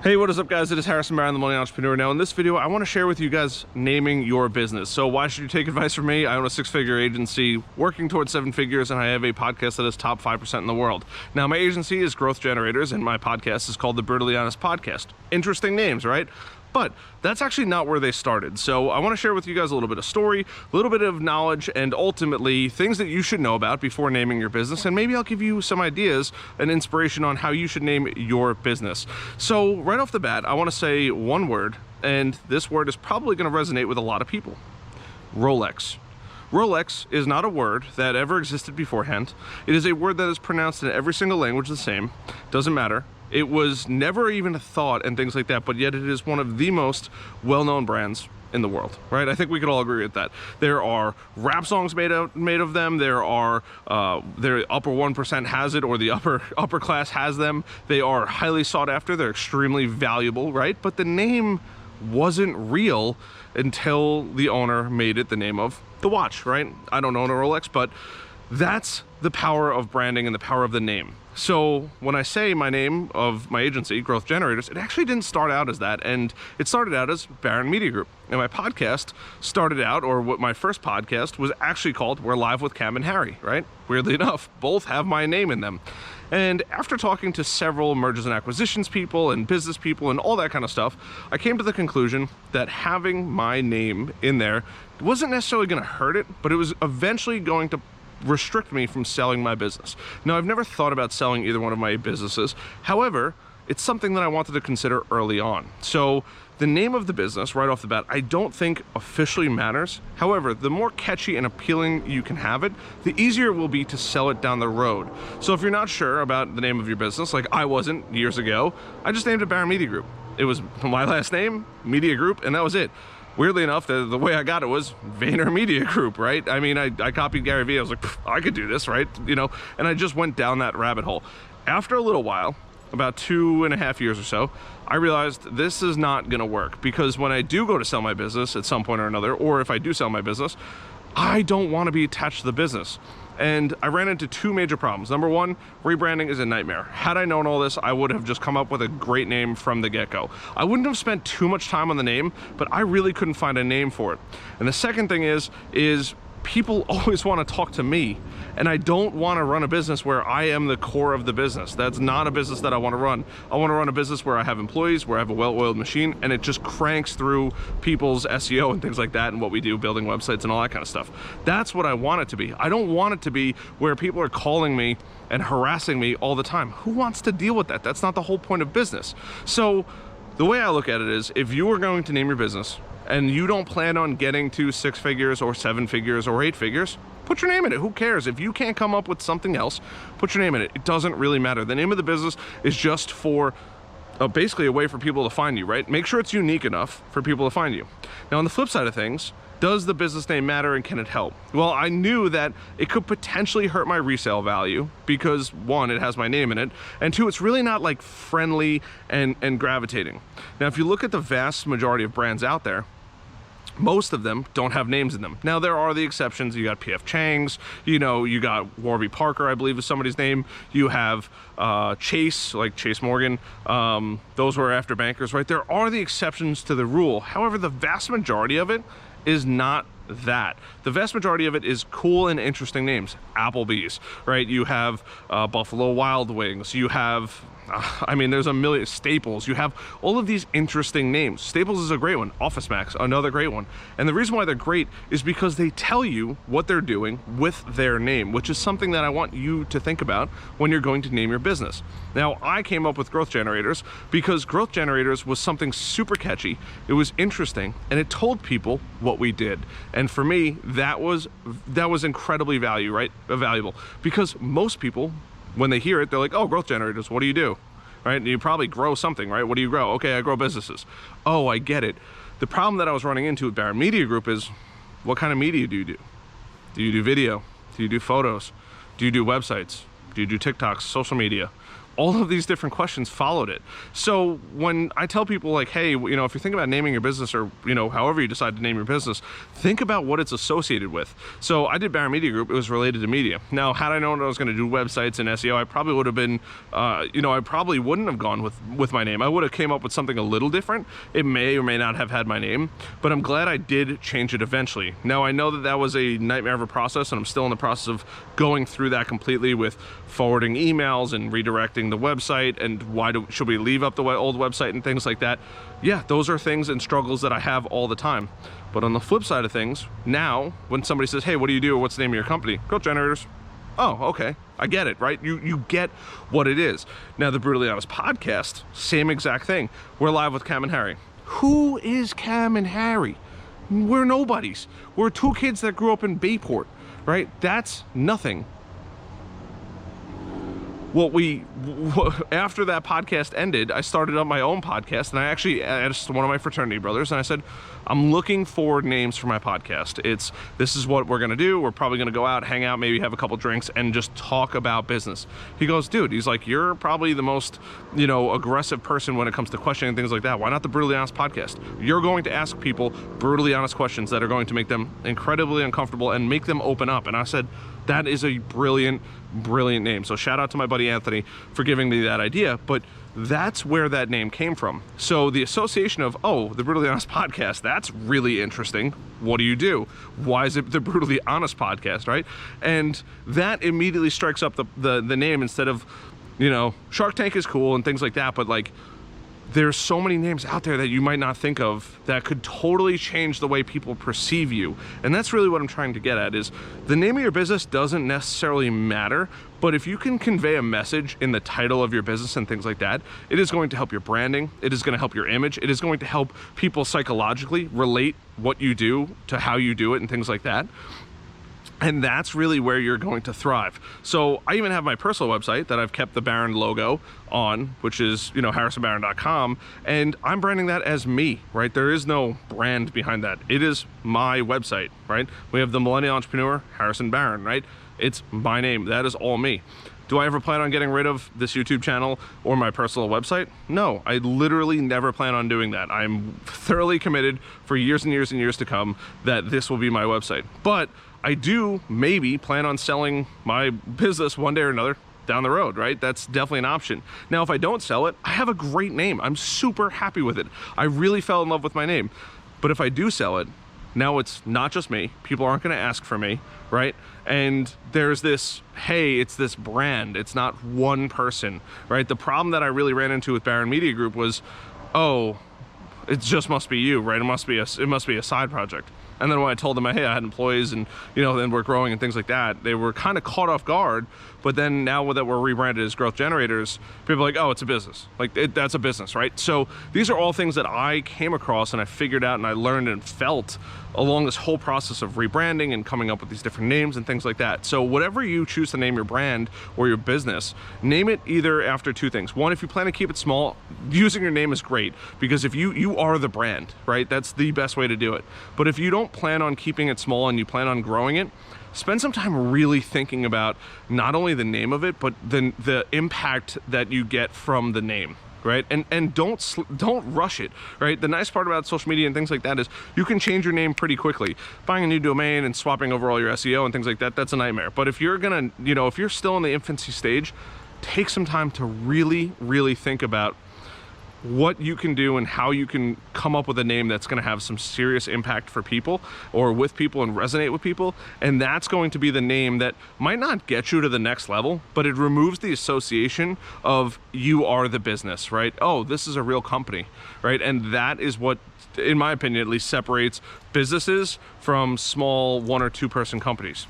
Hey, what is up guys? It is Harrison Barron, the Millennial Entrepreneur. Now in this video, I want to share with you guys naming your business. So why should you take advice from me? I own a 6-figure agency working towards 7 figures, and I have a podcast that is top 5% in the world. Now my agency is Growth Generators, and my podcast is called the Brutally Honest Podcast. Interesting names, right? But that's actually not where they started. So I want to share with you guys a little bit of story, a little bit of knowledge, and ultimately things that you should know about before naming your business. And maybe I'll give you some ideas and inspiration on how you should name your business. So right off the bat, I want to say one word, and this word is probably going to resonate with a lot of people. Rolex. Rolex is not a word that ever existed beforehand. It is a word that is pronounced in every single language the same. Doesn't matter. It was never even a thought and things like that, but yet it is one of the most well-known brands in the world, right? I think we could all agree with that. There are rap songs made of them. There are their upper 1% has it, or the upper class has them. They are highly sought after. They're extremely valuable, right? But the name wasn't real until the owner made it the name of the watch, right? I don't own a Rolex, but that's the power of branding and the power of the name. So when I say my name of my agency, Growth Generators, it actually didn't start out as that, and it started out as Barron Media Group. And my podcast started out, or what my first podcast was actually called We're Live with Cam and Harry, right? Weirdly enough, both have my name in them. And after talking to several mergers and acquisitions people and business people and all that kind of stuff, I came to the conclusion that having my name in there wasn't necessarily going to hurt it, but it was eventually going to restrict me from selling my business. Now, I've never thought about selling either one of my businesses. However, it's something that I wanted to consider early on. So the name of the business right off the bat, I don't think officially matters. However, the more catchy and appealing you can have it, the easier it will be to sell it down the road. So if you're not sure about the name of your business, like I wasn't years ago, I just named it Barron Media Group. It was my last name, Media Group, and that was it. Weirdly enough, the way I got it was Vayner Media Group, right? I mean, I copied Gary Vee. I was like, I could do this, right? You know, and I just went down that rabbit hole. After a little while, about 2.5 years or so, I realized this is not gonna work, because when I do go to sell my business at some point or another, or if I do sell my business, I don't want to be attached to the business. And I ran into 2 major problems. Number one, rebranding is a nightmare. Had I known all this, I would have just come up with a great name from the get-go. I wouldn't have spent too much time on the name, but I really couldn't find a name for it. And the second thing is people always want to talk to me, and I don't want to run a business where I am the core of the business. That's not a business that I want to run. I want to run a business where I have employees, where I have a well-oiled machine, and it just cranks through people's SEO and things like that, and what we do, building websites and all that kind of stuff. That's what I want it to be. I don't want it to be where people are calling me and harassing me all the time. Who wants to deal with that? That's not the whole point of business. So the way I look at it is, if you are going to name your business and you don't plan on getting to 6 figures or 7 figures or 8 figures, put your name in it. Who cares? If you can't come up with something else, put your name in it. It doesn't really matter. The name of the business is just for basically a way for people to find you, right? Make sure it's unique enough for people to find you. Now, on the flip side of things, does the business name matter, and can it help? Well, I knew that it could potentially hurt my resale value because 1, it has my name in it, and 2, it's really not like friendly and gravitating. Now, if you look at the vast majority of brands out there, most of them don't have names in them. Now, there are the exceptions. You got P.F. Chang's, you know, you got Warby Parker, I believe is somebody's name. You have Chase, like Chase Morgan. Those were after bankers, right? There are the exceptions to the rule. However, the vast majority of it is not that. The vast majority of it is cool and interesting names. Applebee's, right? You have Buffalo Wild Wings. You have I mean, there's a million. Staples. You have all of these interesting names. Staples is a great one. Office Max, another great one. And the reason why they're great is because they tell you what they're doing with their name, which is something that I want you to think about when you're going to name your business. Now, I came up with Growth Generators because Growth Generators was something super catchy. It was interesting, and it told people what we did. And for me, that was incredibly valuable, because most people, when they hear it, they're like, oh, Growth Generators, what do you do? Right? And you probably grow something, right? What do you grow? Okay, I grow businesses. Oh, I get it. The problem that I was running into with Barron Media Group is, what kind of media do you do? Do you do video? Do you do photos? Do you do websites? Do you do TikToks, social media? all of these different questions followed it. So when I tell people like, hey, if you're thinking about naming your business, or however you decide to name your business, think about what it's associated with. So I did Barron Media Group. It was related to media. Now, had I known I was going to do websites and SEO, I probably would have been, I probably wouldn't have gone with my name. I would have came up with something a little different. It may or may not have had my name, but I'm glad I did change it eventually. Now, I know that was a nightmare of a process, and I'm still in the process of going through that completely with forwarding emails and redirecting the website, and should we leave up the old website and things like that. Yeah, those are things and struggles that I have all the time. But on the flip side of things, now when somebody says, hey, what do you do, or what's the name of your company? Growth Generators. Oh, okay, I get it, right? You get what it is. Now, the Brutally Honest podcast, same exact thing. We're live with Cam and Harry. Who is Cam and Harry? We're nobodies. We're two kids that grew up in Bayport, right? That's nothing. After that podcast ended, I started up my own podcast, and I actually asked one of my fraternity brothers, and I said, I'm looking for names for my podcast. This is what we're gonna do. We're probably gonna go out, hang out, maybe have a couple drinks, and just talk about business. He goes, dude, he's like, you're probably the most, aggressive person when it comes to questioning things like that. Why not the Brutally Honest podcast? You're going to ask people brutally honest questions that are going to make them incredibly uncomfortable and make them open up. And I said, that is a brilliant name. So shout out to my buddy Anthony for giving me that idea, but that's where that name came from. So the association of, oh, the Brutally Honest podcast, that's really interesting. What do you do? Why is it the Brutally Honest podcast, right? And that immediately strikes up the name, instead of, Shark Tank is cool and things like that, but like, there's so many names out there that you might not think of that could totally change the way people perceive you. And that's really what I'm trying to get at, is the name of your business doesn't necessarily matter, but if you can convey a message in the title of your business and things like that, it is going to help your branding. It is going to help your image. It is going to help people psychologically relate what you do to how you do it and things like that. And that's really where you're going to thrive. So I even have my personal website that I've kept the Barron logo on, which is, harrisonbarron.com, and I'm branding that as me, right? There is no brand behind that. It is my website, right? We have the Millennial Entrepreneur, Harrison Barron, right? It's my name. That is all me. Do I ever plan on getting rid of this YouTube channel or my personal website? No, I literally never plan on doing that. I'm thoroughly committed for years and years and years to come that this will be my website. But I do maybe plan on selling my business one day or another down the road, right? That's definitely an option. Now, if I don't sell it, I have a great name. I'm super happy with it. I really fell in love with my name. But if I do sell it, now it's not just me. People aren't gonna ask for me, right? And there's this, hey, it's this brand. It's not one person, right? The problem that I really ran into with Barron Media Group was, oh, it just must be you, right? It must be a side project. And then when I told them, hey, I had employees and, then we're growing and things like that, they were kind of caught off guard. But then now that we're rebranded as Growth Generators, people are like, oh, it's a business. Like, that's a business, right? So these are all things that I came across and I figured out and I learned and felt along this whole process of rebranding and coming up with these different names and things like that. So whatever you choose to name your brand or your business, name it either after two things. One, if you plan to keep it small, using your name is great, because if you are the brand, right? That's the best way to do it. But if you don't plan on keeping it small and you plan on growing it, spend some time really thinking about not only the name of it, but the impact that you get from the name, right? And don't rush it, right? The nice part about social media and things like that is you can change your name pretty quickly. Buying a new domain and swapping over all your SEO and things like that, that's a nightmare. But if you're gonna, if you're still in the infancy stage, take some time to really, really think about what you can do and how you can come up with a name that's going to have some serious impact for people or with people and resonate with people. And that's going to be the name that might not get you to the next level, but it removes the association of you are the business, right? Oh, this is a real company, right? And that is what, in my opinion, at least separates businesses from small 1 or 2 person companies.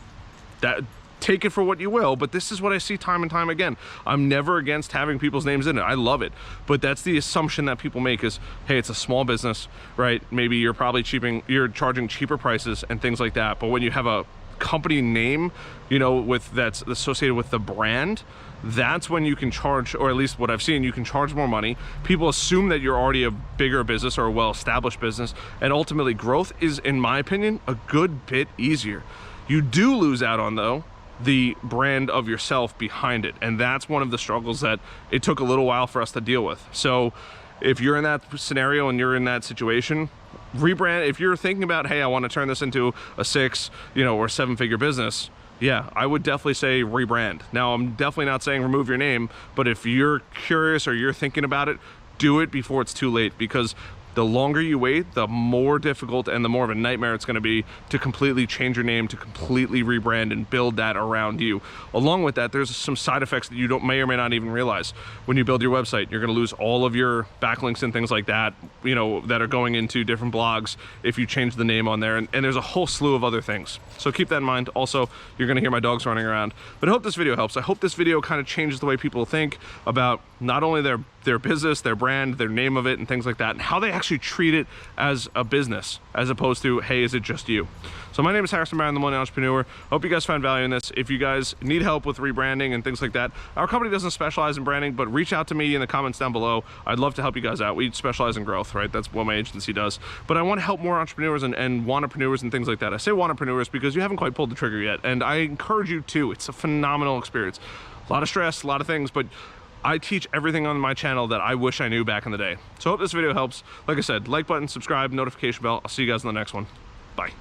Take it for what you will, but this is what I see time and time again. I'm never against having people's names in it. I love it. But that's the assumption that people make is, hey, it's a small business, right? Maybe you're charging cheaper prices and things like that. But when you have a company name, that's associated with the brand, that's when you can charge, or at least what I've seen, you can charge more money. People assume that you're already a bigger business or a well-established business, and ultimately growth is, in my opinion, a good bit easier. You do lose out on, though, the brand of yourself behind it. And that's one of the struggles that it took a little while for us to deal with. So if you're in that scenario and you're in that situation, rebrand. If you're thinking about, hey, I want to turn this into a 6, or 7-figure business, yeah, I would definitely say rebrand. Now, I'm definitely not saying remove your name, but if you're curious or you're thinking about it, do it before it's too late, because the longer you wait, the more difficult and the more of a nightmare it's going to be to completely change your name, to completely rebrand and build that around you. Along with that, there's some side effects that you may or may not even realize. When you build your website, you're going to lose all of your backlinks and things like that, that are going into different blogs if you change the name on there. And there's a whole slew of other things. So keep that in mind. Also, you're going to hear my dogs running around. But I hope this video helps. I hope this video kind of changes the way people think about not only their business, their brand, their name of it, and things like that, and how they actually treat it as a business, as opposed to, hey, is it just you? So my name is Harrison Barron, the Millennial Entrepreneur. Hope you guys found value in this. If you guys need help with rebranding and things like that, our company doesn't specialize in branding, but reach out to me in the comments down below. I'd love to help you guys out. We specialize in growth, right? That's what my agency does. But I want to help more entrepreneurs and wantrepreneurs and things like that. I say wantrepreneurs because you haven't quite pulled the trigger yet, and I encourage you to. It's a phenomenal experience. A lot of stress, a lot of things, but I teach everything on my channel that I wish I knew back in the day. So I hope this video helps. Like I said, like button, subscribe, notification bell. I'll see you guys in the next one. Bye.